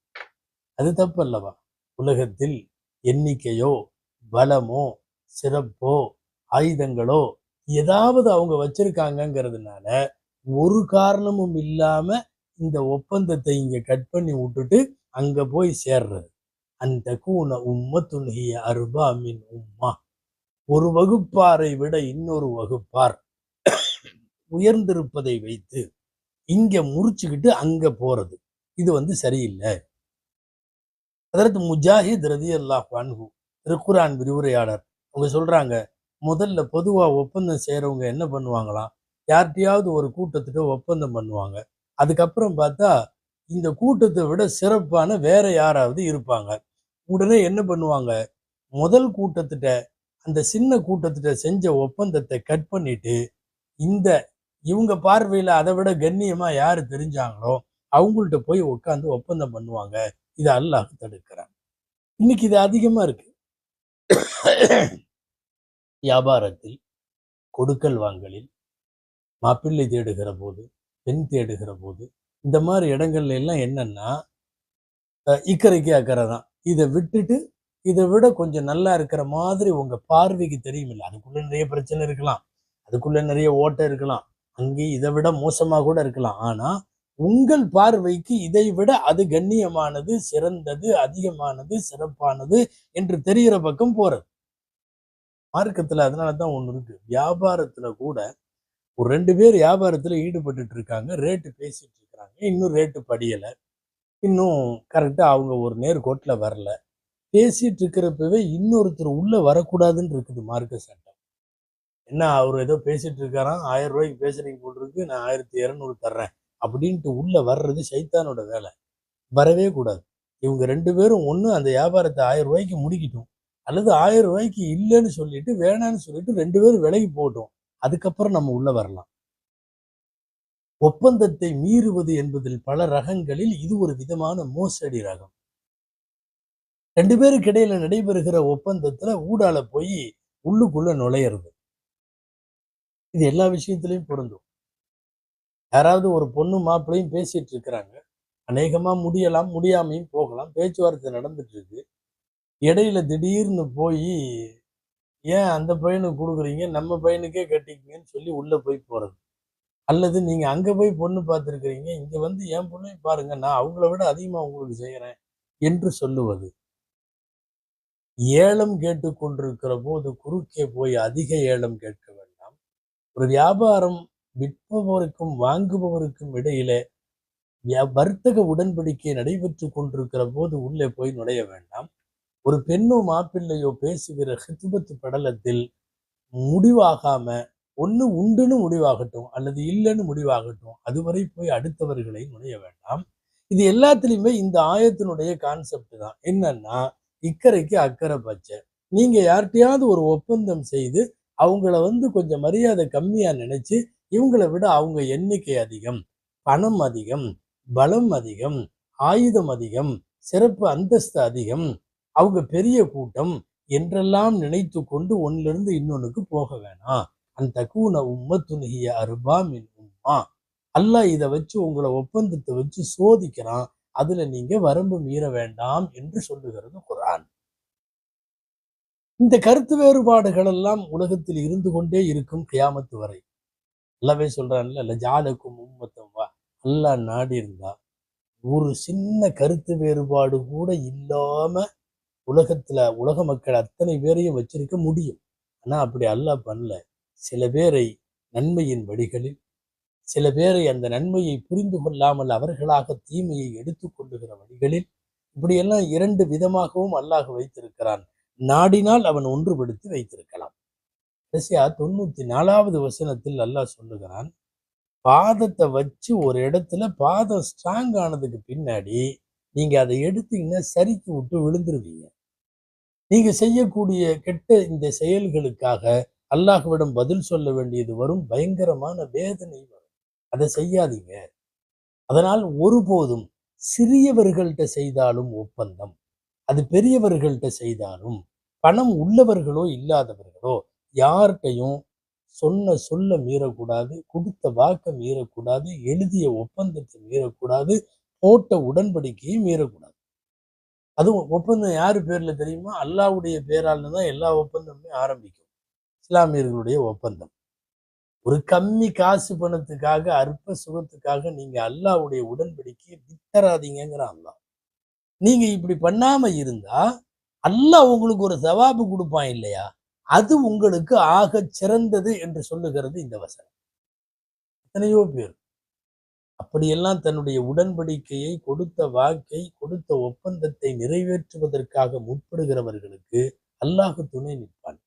அது தப்பு அல்லவா? உலகத்தில் எண்ணிக்கையோ பலமோ சிறப்போ ஆயுதங்களோ ஏதாவது அவங்க வச்சிருக்காங்கிறதுனால ஒரு காரணமும் இல்லாம இந்த ஒப்பந்தத்தை இங்க கட் பண்ணி விட்டுட்டு அங்க போய் சேர்றது. அந்த கூன உம்மத்துன்ஹிய அர்பா மின் உம்மா, ஒரு வகுப்பாரை விட இன்னொரு வகுப்பார் உயர்ந்திருப்பதை வைத்து இங்க முறிச்சுக்கிட்டு அங்க போறது, இது சரியில்லை. அதற்கு முஜாஹித் ரலியல்லாஹு அன்ஹு திருக்குர்ஆன் விரிவுரையாளர் அவங்க சொல்றாங்க, முதல்ல பொதுவா ஒப்பந்தம் செய்யறவங்க என்ன பண்ணுவாங்களாம், யார்கிட்டயாவது ஒரு கூட்டத்துக்கு ஒப்பந்தம் பண்ணுவாங்க. அதுக்கப்புறம் பார்த்தா இந்த கூட்டத்தை விட சிறப்பான வேற யாராவது இருப்பாங்க. உடனே என்ன பண்ணுவாங்க, முதல் கூட்டத்திட்ட அந்த சின்ன கூட்டத்திட்ட செஞ்ச ஒப்பந்தத்தை கட் பண்ணிட்டு இந்த இவங்க பார்வையில அதை விட கண்ணியமா யாரு தெரிஞ்சாங்களோ அவங்கள்ட்ட போய் உட்காந்து ஒப்பந்தம் பண்ணுவாங்க. இதை அல்லாஹ் தடுக்கிறான். இன்னைக்கு இது அதிகமா இருக்கு. வியாபாரத்தில், கொடுக்கல் வாங்கலில், மாப்பிள்ளை தேடுகிற போது, பெண் தேடுகிற போது, இந்த மாதிரி இடங்கள்ல எல்லாம் என்னன்னா இக்கரைக்கு அக்கறை தான். இதை விட்டுட்டு இதை விட கொஞ்சம் நல்லா இருக்கிற மாதிரி உங்க பார்வைக்கு தெரியுமில்ல. அதுக்குள்ள நிறைய பிரச்சனை இருக்கலாம், அதுக்குள்ள நிறைய ஓட்டை இருக்கலாம், அங்கே இதை விட மோசமா கூட இருக்கலாம். ஆனா உங்கள் பார்வைக்கு இதை விட அது கண்ணியமானது, சிறந்தது, அதிகமானது, சிறப்பானது என்று தெரிகிற பக்கம் போறது. மார்க்கத்துல அதனாலதான் ஒண்ணு இருக்கு. வியாபாரத்துல கூட ஒரு 2 பேர் வியாபாரத்துல ஈடுபட்டுட்டு இருக்காங்க, ரேட்டு பேசிட்டு இருக்காங்க, இன்னும் ரேட்டு படியல, இன்னும் கரெக்டா அவங்க ஒரு நேர்கோட்டுல வரல. பேசிட்டு இருக்கிறப்பவே இன்னொருத்தர் உள்ள வரக்கூடாதுன்னு இருக்குது மார்க்க சட்டம். என்ன அவர் ஏதோ பேசிட்டு இருக்காராம், 1000 ரூபாய்க்கு பேசுறீங்க போல் இருக்கு, நான் 1200 தர்றேன் அப்படின்ட்டு உள்ள வர்றது சைத்தானோட வேலை. வரவே கூடாது. இவங்க 2 பேரும் ஒண்ணு அந்த வியாபாரத்தை 1000 ரூபாய்க்கு முடிக்கட்டும், அல்லது 1000 ரூபாய்க்கு இல்லைன்னு சொல்லிட்டு வேணான்னு சொல்லிட்டு 2 பேரும் விலகி போகட்டும். அதுக்கப்புறம் நம்ம உள்ள வரலாம். ஒப்பந்தத்தை மீறுவது என்பதில் பல ரகங்களில் இது ஒரு விதமான மோசடி ரகம். 2 பேருக்கு இடையில நடைபெறுகிற ஒப்பந்தத்துல ஊடால போய் உள்ளுக்குள்ள நுழையிறது. இது எல்லா விஷயத்திலையும் பொருந்தும். யாராவது ஒரு பொண்ணு மாப்பிள்ளையும் பேசிட்டு இருக்கிறாங்க, அநேகமா முடியலாம், முடியாமையும் போகலாம், பேச்சுவார்த்தை நடந்துட்டு இருக்கு. இடையில திடீர்னு போய் ஏன் அந்த பையனுக்கு கொடுக்குறீங்க, நம்ம பையனுக்கே கட்டிக்கங்கன்னு சொல்லி உள்ள போய் போறது. அல்லது நீங்க அங்க போய் பொண்ணு பார்த்துருக்கிறீங்க, இங்க வந்து என் பொண்ணையும் பாருங்க, நான் அவங்கள விட அதிகமா உங்களுக்கு செய்யறேன் என்று சொல்லுவது. ஏலம் கேட்டுக் கொண்டிருக்கிற போது குறுக்கே போய் அதிக ஏலம் கேட்க வேண்டாம். ஒரு வியாபாரம் விற்பவருக்கும் வாங்குபவருக்கும் இடையிலே வர்த்தக உடன்படிக்கை நடைபெற்று கொண்டிருக்கிற போது உள்ளே போய் நுழைய வேண்டாம். ஒரு பெண்ணோ மாப்பிள்ளையோ பேசுகிற ஹித்பத் படலத்தில் முடிவாகாம ஒண்ணு உண்டுன்னு முடிவாகட்டும் அல்லது இல்லைன்னு முடிவாகட்டும், அதுவரை போய் அடுத்தவர்களை நுழைய வேண்டாம். இது எல்லாத்துலயுமே இந்த ஆயத்தினுடைய கான்செப்ட் தான். என்னன்னா, இக்கரைக்கு அக்கறை பச்சை. நீங்க யார்கிட்டயாவது ஒரு ஒப்பந்தம் செய்து அவங்கள வந்து கொஞ்சம் மரியாதை கம்மியா நினைச்சு, இவங்களை விட அவங்க எண்ணிக்கை அதிகம், பணம் அதிகம், பலம் அதிகம், ஆயுதம் அதிகம், சிறப்பு அந்தஸ்து அதிகம், அவங்க பெரிய கூட்டம் என்றெல்லாம் நினைத்து கொண்டு ஒன்னிலிருந்து இன்னொன்னுக்கு போக வேணாம். அந்த கூன உம்மத்துன்ஹிய அர்பா மின் உம்மா. அல்லாஹ் இதை வச்சு உங்களை ஒப்பந்தத்தை வச்சு சோதிக்கிறான். அதுல நீங்க வரம்பு மீற வேண்டாம் என்று சொல்லுகிறது குர்ஆன். இந்த கருத்து வேறுபாடுகள் எல்லாம் உலகத்தில் இருந்து கொண்டே இருக்கும் கியாமத்து வரை. அல்லாஹ்வே சொல்றான்ல, ஜாலக்கும் உம்மத்தம் வா. அல்லாஹ் நாடி இருந்தா ஒரு சின்ன கருத்து வேறுபாடு கூட இல்லாம உலக மக்கள் அத்தனை பேரையும் வச்சிருக்க முடியும். ஆனா அப்படி அல்லாஹ் பண்ணல. சில பேரை நன்மையின் வழிகளில், சில பேரை அந்த நன்மையை புரிந்து கொள்ளாமல் அவர்களாக தீமையை எடுத்துக் கொள்ளுகிற வழிகளில், இப்படியெல்லாம் 2 விதமாகவும் அல்லாஹ் வைத்திருக்கிறான். நாடினால் அவன் ஒன்றுபடுத்தி வைத்திருக்கலாம். கடைசியா 94வது வசனத்தில் அல்லாஹ் சொல்லுகிறான், பாதத்தை வச்சு ஒரு இடத்துல பாதம் ஸ்ட்ராங் ஆனதுக்கு பின்னாடி நீங்க அதை எடுத்தீங்கன்னா சறுக்கி விட்டு விழுந்துருவீங்க. நீங்க செய்யக்கூடிய கெட்ட இந்த செயல்களுக்காக அல்லாஹ்விடம் பதில் சொல்ல வேண்டியது வரும், பயங்கரமான வேதனை வரும். அதை செய்யாதீங்க. அதனால் ஒருபோதும் சிறியவர்கள்ட்ட செய்தாலும் ஒப்பந்தம், அது பெரியவர்கள்ட்ட செய்தாலும், பணம் உள்ளவர்களோ இல்லாதவர்களோ யார்கிட்டையும் சொன்ன சொல்ல மீறக்கூடாது, கொடுத்த வாக்க மீறக்கூடாது, எழுதிய ஒப்பந்தத்தை மீறக்கூடாது, போட்ட உடன்படிக்கையை மீறக்கூடாது. அதுவும் ஒப்பந்தம் யாரு பேர்ல தெரியுமா? அல்லாஹ்வுடைய பேரால தான் எல்லா ஒப்பந்தமுமே ஆரம்பிக்கும். இஸ்லாமியர்களுடைய ஒப்பந்தம். ஒரு கம்மி காசு பணத்துக்காக, அற்ப சுகத்துக்காக நீங்க அல்லாஹ்வுடைய உடன்படிக்கையை வித்தராதீங்கிறான் அல்லாஹ். நீங்க இப்படி பண்ணாம இருந்தா அல்லாஹ் உங்களுக்கு ஒரு சவாபு கொடுப்பான் இல்லையா? அது உங்களுக்கு ஆக சிறந்தது என்று சொல்லுகிறது இந்த வசனம். எத்தனையோ பேர் அப்படியெல்லாம் தன்னுடைய உடன்படிக்கையை, கொடுத்த வாக்கை, கொடுத்த ஒப்பந்தத்தை நிறைவேற்றுவதற்காக முற்படுகிறவர்களுக்கு அல்லாஹ் துணை நிற்பான்.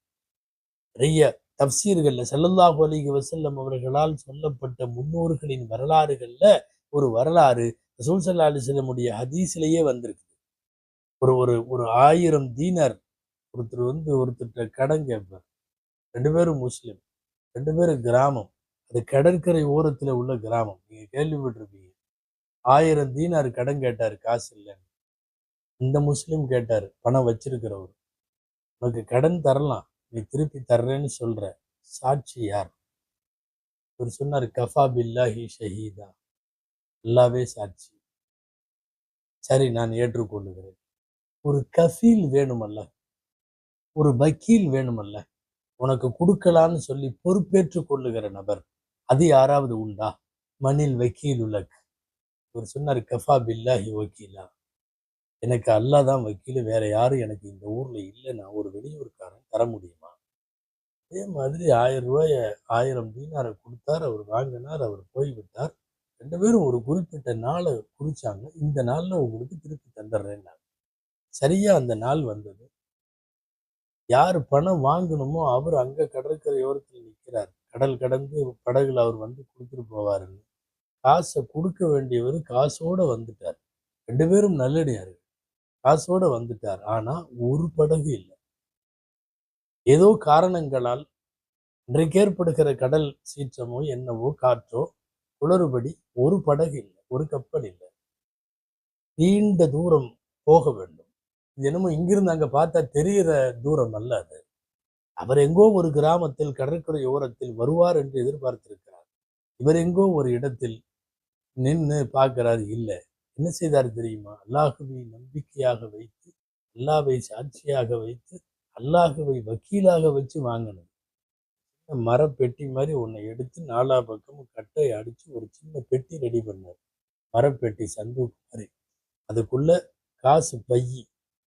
நிறைய தப்சீர்கள்ல ஸல்லல்லாஹு அலைஹி வஸல்லம் அவர்களால் சொல்லப்பட்ட முன்னோர்களின் வரலாறுகள்ல ஒரு வரலாறு ரசூல் ஸல்லல்லாஹு அலைஹி வஸல்லமுடைய ஹதீஸிலேயே வந்திருக்கு. ஒரு ஒரு ஒரு 1000 தீனார் ஒருத்தர் வந்து ஒருத்தர்கிட்ட கடன் கேட்பார். 2 பேரும் முஸ்லிம், 2 பேரும் கிராமம். அது கடற்கரை ஓரத்துல உள்ள கிராமம். நீங்க கேள்விப்பட்டிருப்பீங்க. 1000 தீனார் கடன் கேட்டாரு, காசு இல்லைன்னு. இந்த முஸ்லிம் கேட்டாரு, பணம் வச்சிருக்கிறவர், உனக்கு கடன் தரலாம், நீ திருப்பி தர்றேன்னு சொல்ற, சாட்சி யார்? இவர் சொன்னார், கஃபா பில்லாஹி ஷஹீதா. அல்லாவே சாட்சி. சரி, நான் ஏற்றுக்கொள்ளுகிறேன். ஒரு கஃபீல் வேணுமல்ல, ஒரு வக்கீல் வேணுமல்ல, உனக்கு கொடுக்கலான்னு சொல்லி பொறுப்பேற்றுக் கொள்ளுகிற நபர், அது யாராவது உண்டா? மனில் வக்கீல் உலக். இவர் சொன்னார், கஃபா பில்லாஹி வக்கீலா, எனக்கு அல்லாஹ் தான் வக்கீல், வேற யாரும் எனக்கு இந்த ஊர்ல இல்லை, நான் ஒரு வெளியூர்காரன், தர முடியுமா? அதே மாதிரி 1000 ரூபாய 1000 தீனாரை கொடுத்தார், அவர் வாங்கினார், அவர் போய்விட்டார். 2 பேரும் ஒரு குறிப்பிட்ட நாளை குறிச்சாங்க, இந்த நாள்ல உங்களுக்கு திருப்பி தந்துடுறேன்னாங்க. சரியா அந்த நாள் வந்தது. யார் பணம் வாங்கணுமோ அவர் அங்க கடற்கரையோரத்தில் நிற்கிறார். கடல் கடந்து படகுல அவர் வந்து கொடுத்துட்டு போவாருன்னு. காசை கொடுக்க வேண்டியவர் காசோட வந்துட்டார். 2 பேரும் நல்லடியார்கள். காசோட வந்துட்டார். ஆனா ஒரு படகு இல்லை. ஏதோ காரணங்களால் இன்றைக்கு ஏற்படுகிற கடல் சீற்றமோ என்னவோ காற்றோ குளறுபடி ஒரு படகு இல்லை, ஒரு கப்பல் இல்லை. நீண்ட தூரம் போக வேண்டும். இது என்னமோ இங்கிருந்து அங்க பார்த்தா தெரிகிற தூரம் அல்ல அது. அவர் எங்கோ ஒரு கிராமத்தில் கடற்கரை ஓரத்தில் வருவார் என்று எதிர்பார்த்திருக்கிறார். இவர் எங்கோ ஒரு இடத்தில் நின்று பார்க்கிறார், இல்லை. என்ன செய்தார் தெரியுமா? அல்லாஹுவை நம்பிக்கையாக வைத்து, அல்லாஹ்வை சாட்சியாக வைத்து, அல்லாஹுவை வக்கீலாக வச்சு வாங்கினது. மரப்பெட்டி மாதிரி ஒன்றை எடுத்து 4 பக்கமும் கட்டை அடிச்சு ஒரு சின்ன பெட்டி ரெடி பண்ணார். மரப்பெட்டி சந்தூக்கு மாதிரி. அதுக்குள்ள காசு பையி,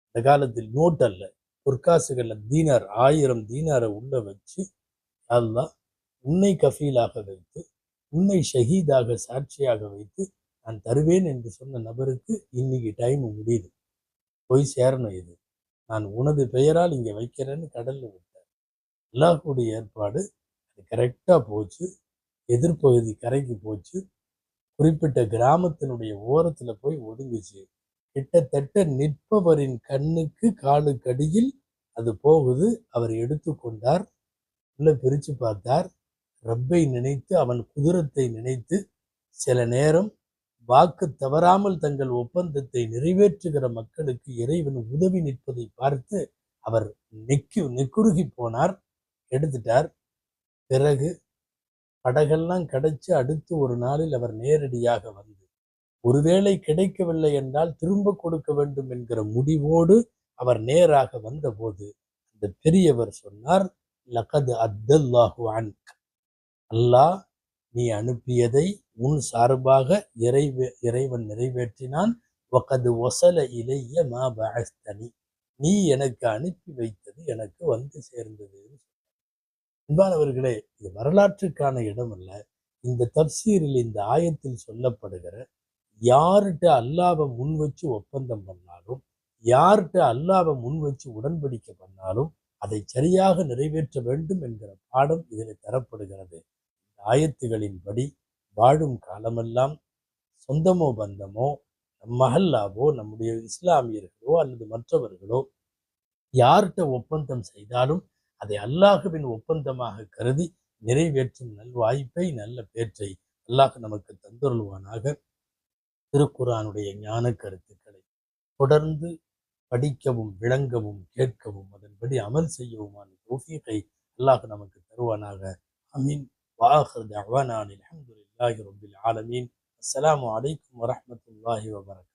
இந்த காலத்தில் நோட் அல்ல, பொற்காசுகள்ல தீனார், 1000 தீனாரை உள்ள வச்சு, அல்லாஹ் உன்னை கஃபீலாக வைத்து, உன்னை ஷஹீதாக சாட்சியாக வைத்து நான் தருவேன் என்று சொன்ன நபருக்கு இன்னைக்கு டைம் முடியுது, போய் சேரணும். இது நான் உனது பெயரால் இங்க வைக்கிறேன்னு கடல்ல விட்டார். அல்லாஹ்வுடைய ஏற்பாடு. அது கரெக்டா போச்சு. எதிர்ப்பகுதி கரைக்கு போச்சு. குறிப்பிட்ட கிராமத்தினுடைய ஓரத்துல போய் ஒதுங்குச்சு. கிட்டத்தட்ட நிற்பவரின் கண்ணுக்கு காலுக்கடியில் அது போகுது. அவர் எடுத்துக்கொண்டார். உள்ள பிரிச்சு பார்த்தார். ரப்பை நினைத்து, அவன் குதிரத்தை நினைத்து, சில நேரம் வாக்கு தவறாமல் தங்கள் ஒப்பந்தத்தை நிறைவேற்றுகிற மக்களுக்கு இறைவன் உதவி நிற்பதை பார்த்து அவர் நெக்குருகி போனார். எடுத்துட்டார். பிறகு படகெல்லாம் கிடைச்சு அடுத்து ஒரு நாளில் அவர் நேரடியாக வந்து, ஒருவேளை கிடைக்கவில்லை என்றால் திரும்ப கொடுக்க வேண்டும் என்கிற முடிவோடு அவர் நேராக வந்தபோது அந்த பெரியவர் சொன்னார், லகது அத்தல்லாஹு அன்க், அல்லாஹ் நீ அனுப்பியதை உன் சார்பாக இறைவன் நிறைவேற்றினான். வகது ஒசல இலைய மா பஅஸ்தனி, நீ எனக்கு அனுப்பி வைத்தது எனக்கு வந்து சேர்ந்தது. அன்பானவர்களே, இது வரலாற்றுக்கான இடம் அல்ல. இந்த தப்சீரில், இந்த ஆயத்தில் சொல்லப்படுகிற யார்கிட்ட அல்லாஹ்வை முன் வச்சு ஒப்பந்தம் பண்ணாலும், யார்கிட்ட அல்லாஹ்வை முன் வச்சு உடன்படிக்கை பண்ணாலும் அதை சரியாக நிறைவேற்ற வேண்டும் என்கிற பாடம் இதில் தரப்படுகிறது. ஆயத்துகளின்படி வாழும் காலமெல்லாம் சொந்தமோ பந்தமோ, மஹல்லாவோ, நம்முடைய இஸ்லாமியர்களோ அல்லது மற்றவர்களோ யார்கிட்ட ஒப்பந்தம் செய்தாலும் அதை அல்லாஹுவின் ஒப்பந்தமாக கருதி நிறைவேற்றும் நல்வாய்ப்பை, நல்ல பேற்றை அல்லாஹ் நமக்கு தந்தருள்வானாக. திருக்குர்ஆனுடைய ஞான கருத்துக்களை தொடர்ந்து படிக்கவும், விளங்கவும், கேட்கவும், அதன்படி அமல் செய்யவுமான தௌஃபீகை அல்லாஹ் நமக்கு தருவானாக. ஆமீன். வாஹிர் தஅவானா அல்ஹம்துலில்லாஹி ரப்பில் ஆலமீன். அஸ்ஸலாமு அலைக்கும் வரஹ்மத்துல்லாஹி வபரகாத்துஹு.